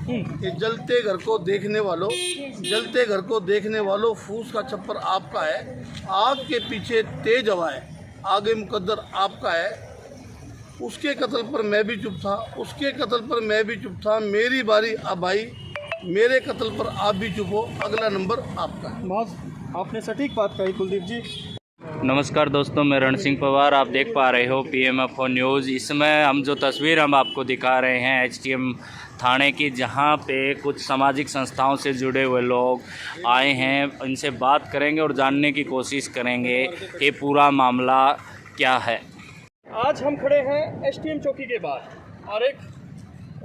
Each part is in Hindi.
कि जलते घर को देखने वालों फूस का छप्पर आपका है, आग के पीछे तेज हवा है, आगे मुकद्दर आपका है। उसके कत्ल पर मैं भी चुप था, मेरी बारी अब आई, मेरे कत्ल पर आप भी चुप हो, अगला नंबर आपका है। बहुत आपने सटीक बात कही कुलदीप जी। नमस्कार दोस्तों, मैं रण सिंह पवार, आप देख पा रहे हो PMFO न्यूज़। इसमें हम जो तस्वीर हम आपको दिखा रहे हैं HTM थाने की, जहां पे कुछ सामाजिक संस्थाओं से जुड़े हुए लोग आए हैं। इनसे बात करेंगे और जानने की कोशिश करेंगे कि पूरा मामला क्या है। आज हम खड़े हैं HTM चौकी के बाहर और एक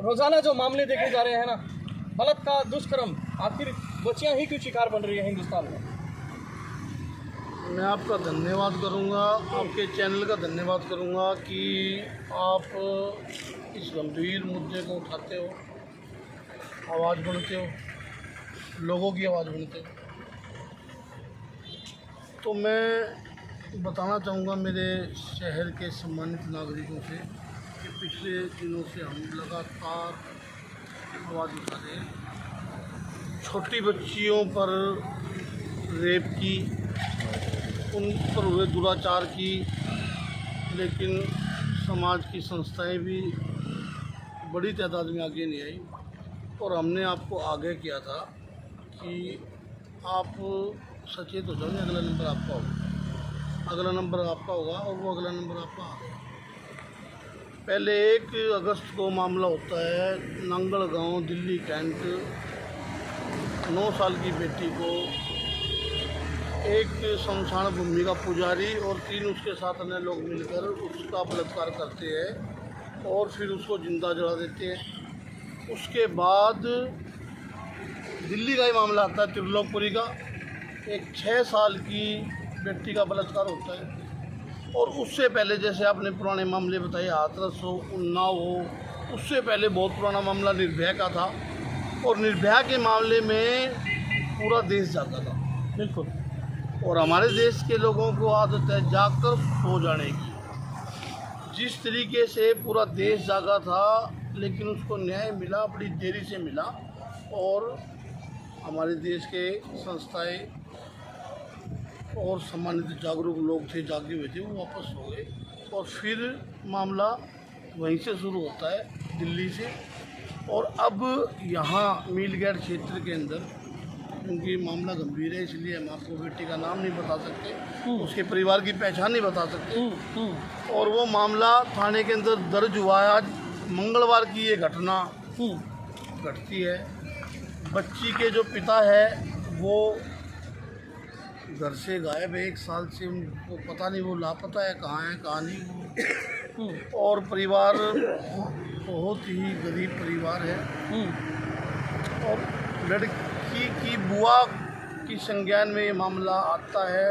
रोज़ाना जो मामले देखे जा रहे हैं ना, बलात्कार, दुष्कर्म, आखिर बच्चियां ही क्यों शिकार बन रही है हिंदुस्तान में। मैं आपका धन्यवाद करूंगा, आपके चैनल का धन्यवाद करूंगा कि आप इस गंभीर मुद्दे को उठाते हो, आवाज़ बनते हो, लोगों की आवाज़ बनते हो। तो मैं बताना चाहूँगा मेरे शहर के सम्मानित नागरिकों से कि पिछले दिनों से हम लगातार आवाज़ उठा रहे हैं। छोटी बच्चियों पर रेप की, उन पर हुए दुराचार की, लेकिन समाज की संस्थाएं भी बड़ी तादाद में आगे नहीं आई। और हमने आपको आगे किया था कि आप सचेत हो जाओगे, अगला नंबर आपका होगा और वो अगला नंबर आपका आ गया। पहले 1 अगस्त को मामला होता है, नंगल गांव, दिल्ली कैंट। 9 साल की बेटी को एक शमशान भूमि का पुजारी और 3 उसके साथ अन्य लोग मिलकर उसका बलात्कार करते हैं और फिर उसको जिंदा जला देते हैं। उसके बाद दिल्ली का ही मामला आता है, त्रिलोकपुरी का। एक 6 साल की बेटी का बलात्कार होता है। और उससे पहले जैसे आपने पुराने मामले बताए, हाथरस हो, उन्नाव हो, उससे पहले बहुत पुराना मामला निर्भया का था। और निर्भया के मामले में पूरा देश जागा था। बिल्कुल। और हमारे देश के लोगों को आदत है जागकर सो जाने की। जिस तरीके से पूरा देश जागा था, लेकिन उसको न्याय मिला, बड़ी देरी से मिला। और हमारे देश के संस्थाएं और सम्मानित जागरूक लोग थे, जागे हुए थे, वो वापस हो गए। और फिर मामला वहीं से शुरू होता है, दिल्ली से। और अब यहाँ मीलगेट क्षेत्र के अंदर, क्योंकि मामला गंभीर है इसलिए हम आपको बेटी का नाम नहीं बता सकते, उसके परिवार की पहचान नहीं बता सकते। और वो मामला थाने के अंदर दर्ज हुआ है। आज मंगलवार की ये घटना घटती है। बच्ची के जो पिता है वो घर से गायब है 1 साल से, उनको पता नहीं वो लापता है, कहाँ है कहाँ नहीं। और परिवार बहुत ही गरीब परिवार है। और लड़की की बुआ की संज्ञान में ये मामला आता है।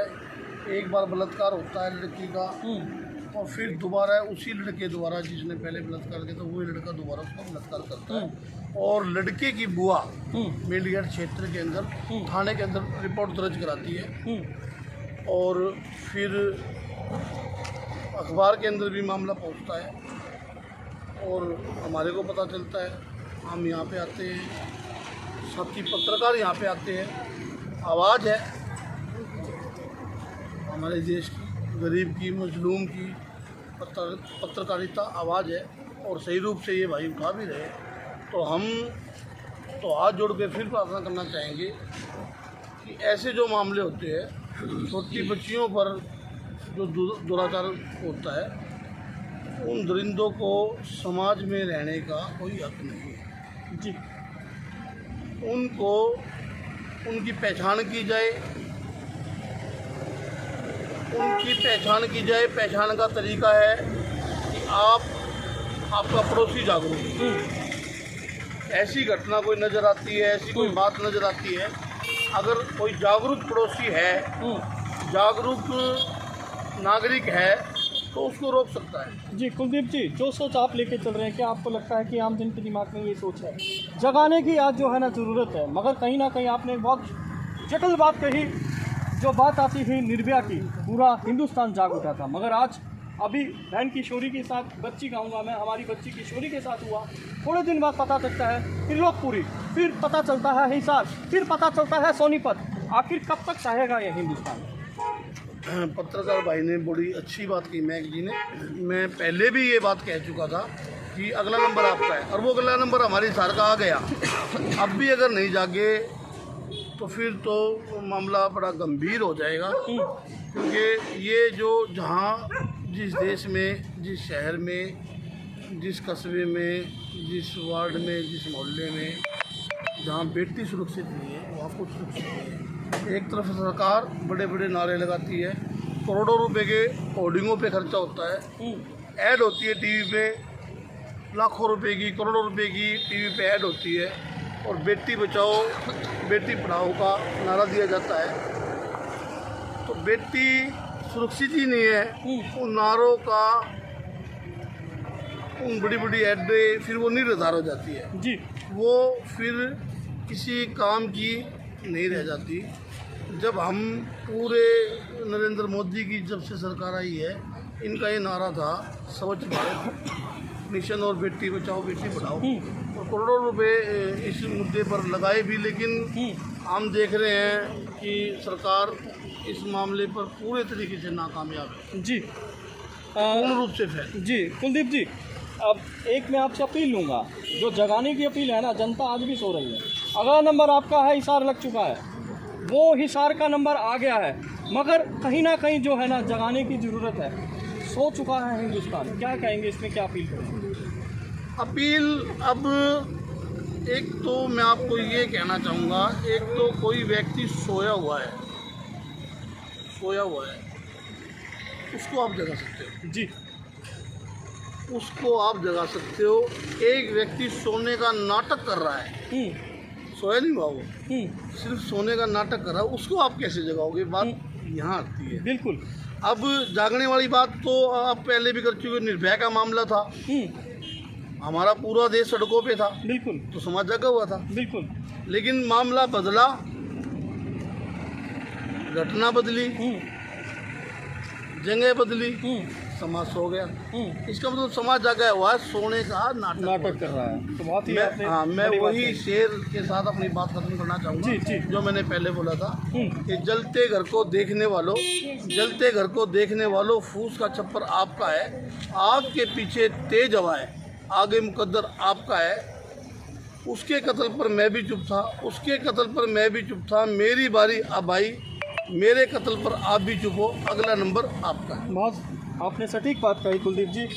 एक बार बलात्कार होता है लड़की का, और फिर दोबारा उसी लड़के द्वारा, जिसने पहले बलात्कार किया था, वही लड़का दोबारा उसका बलात्कार करता है। और लड़के की बुआ मीलगेट क्षेत्र के अंदर थाने के अंदर रिपोर्ट दर्ज कराती है। और फिर अखबार के अंदर भी मामला पहुंचता है और हमारे को पता चलता है। हम यहाँ पे आते हैं, साथी पत्रकार यहाँ पे आते हैं। आवाज़ है हमारे देश की, गरीब की, मजलूम की पत्रकारिता आवाज़ है, और सही रूप से ये भाई उठा भी रहे हैं। तो हम तो हाथ जोड़ के फिर प्रार्थना करना चाहेंगे कि ऐसे जो मामले होते हैं, छोटी बच्चियों पर जो दुराचार होता है, उन दरिंदों को समाज में रहने का कोई हक नहीं है जी। उनको उनकी पहचान की जाए, पहचान का तरीका है कि आपका पड़ोसी जागरूक। ऐसी घटना कोई नज़र आती है, ऐसी कोई बात नज़र आती है, अगर कोई जागरूक पड़ोसी है, जागरूक नागरिक है, तो उसको रोक सकता है जी। कुलदीप जी, जो सोच आप लेके चल रहे हैं, क्या आपको लगता है कि आम जन के दिमाग में ये सोच है? जगाने की आज जो है ना ज़रूरत है, मगर कहीं ना कहीं आपने एक बहुत जटिल बात कही। जो बात आती थी निर्भया की, पूरा हिंदुस्तान जाग उठा था, मगर आज अभी बहन किशोरी के साथ, बच्ची कहूँगा मैं, हमारी बच्ची किशोरी के साथ हुआ। थोड़े दिन बाद पता चलता है त्रिलोकपुरी, फिर पता चलता है हिसार, फिर पता चलता है सोनीपत। आखिर कब तक सहेगा ये हिंदुस्तान? पत्रकार भाई ने बड़ी अच्छी बात की, मैक जी ने। मैं पहले भी ये बात कह चुका था कि अगला नंबर आपका है, और वो अगला नंबर हमारी हिसार का आ गया। अब भी अगर नहीं जागे तो फिर तो मामला बड़ा गंभीर हो जाएगा, क्योंकि ये जो जहाँ जिस देश में, जिस शहर में, जिस कस्बे में, जिस वार्ड में, जिस मोहल्ले में जहाँ बेटी सुरक्षित नहीं है वहाँ कुछ सुरक्षित नहीं है। एक तरफ सरकार बड़े बड़े नारे लगाती है, करोड़ों रुपए के होर्डिंगों पे खर्चा होता है, ऐड होती है टीवी पे, लाखों रुपए की, करोड़ों रुपए की टीवी पे ऐड होती है, और बेटी बचाओ बेटी पढ़ाओ का नारा दिया जाता है। तो बेटी सुरक्षित ही नहीं है। उन नारों का, उन बड़ी बड़ी ऐडें फिर वो निराधार हो जाती है जी, वो फिर किसी काम की नहीं रह जाती। जब हम पूरे नरेंद्र मोदी की जब से सरकार आई है, इनका ये नारा था स्वच्छ भारत मिशन और बेटी बचाओ बेटी पढ़ाओ, और करोड़ों रुपए इस मुद्दे पर लगाए भी, लेकिन हम देख रहे हैं कि सरकार इस मामले पर पूरे तरीके से नाकामयाब है, जी, पूर्ण रूप से फैल। जी कुलदीप जी, अब एक मैं आपसे अपील लूँगा, जो जगाने की अपील है ना, जनता आज भी सो रही है। अगला नंबर आपका है, हिसार लग चुका है, वो हिसार का नंबर आ गया है, मगर कहीं ना कहीं जो है ना जगाने की ज़रूरत है। सो चुका है हिंदुस्तान, क्या कहेंगे इसमें, क्या अपील करेंगे? अपील, अब एक तो मैं आपको ये कहना चाहूँगा, एक तो कोई व्यक्ति सोया हुआ है, उसको आप जगा सकते हो जी, उसको आप जगा सकते हो। एक व्यक्ति सोने का नाटक कर रहा है, सोया नहीं हुआ वो, सिर्फ सोने का नाटक कर रहा है, उसको आप कैसे जगाओगे? बात यहाँ आती है। बिल्कुल। अब जागने वाली बात तो आप पहले भी कर चुके, निर्भया का मामला था, हमारा पूरा देश सड़कों पे था, बिल्कुल, तो समाज जगा हुआ था, बिल्कुल, लेकिन मामला बदला, घटना बदली, जगह बदली, समाज सो गया। इसका मतलब समाज जागा हुआ है, सोने का नाटक कर रहा है। तो बहुत ही मैं वही शेर के साथ अपनी बात खत्म करना चाहूँगा, जी, जी। जो मैंने पहले बोला था कि जलते घर को देखने वालों फूस का छप्पर आपका है, आग के पीछे तेज हवा है, आगे मुकद्दर आपका है। उसके कत्ल पर मैं भी चुप था, मेरी बारी अब आई, मेरे कत्ल पर आप भी चुप हो, अगला नंबर आपका है। बहुत आपने सटीक बात कही कुलदीप जी।